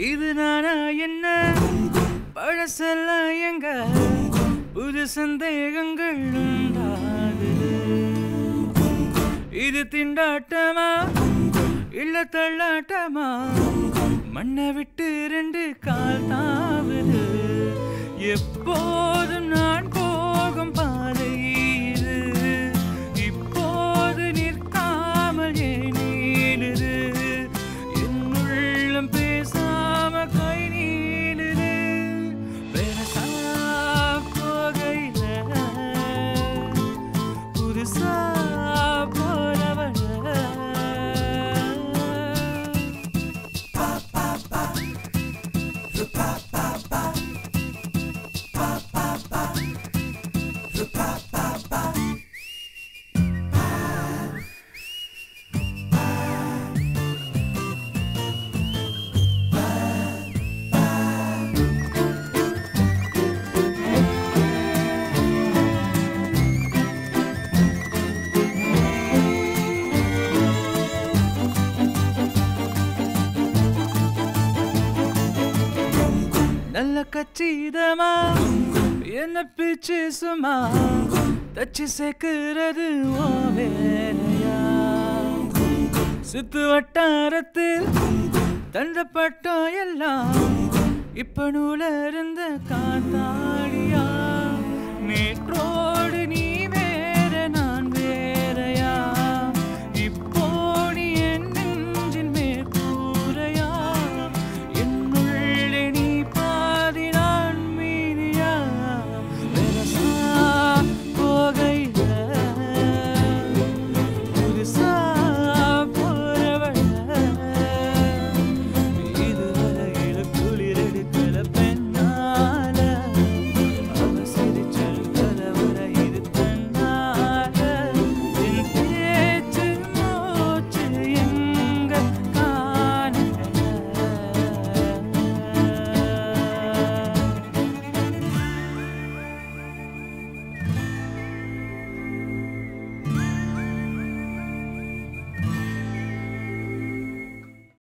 இது நானா என்ன பழசெல்லாம் எங்க புது சந்தேகங்கள் உண்டாகுது இது திண்டாட்டமா இல்ல தள்ளாட்டமா மண்ணை விட்டு ரெண்டு கால் தாவுது எப்போதும் நான் போகும் பாதை இது இப்போது நிற்காமல் ஏன் நீடுது என் உள்ளம் பேசாம கை நீடுது பெருசா போகையில புதுசா நல்ல கச்சிதமா என்ன பிச்சு சும்மா தச்சு சேர்க்கிறது ஓ வேலையா சுத்து வட்டாரத்தில் தண்டப்பட்டோம் எல்லாம் இப்ப நூல இருந்த காத்தாடியா நேற்றோடு நீ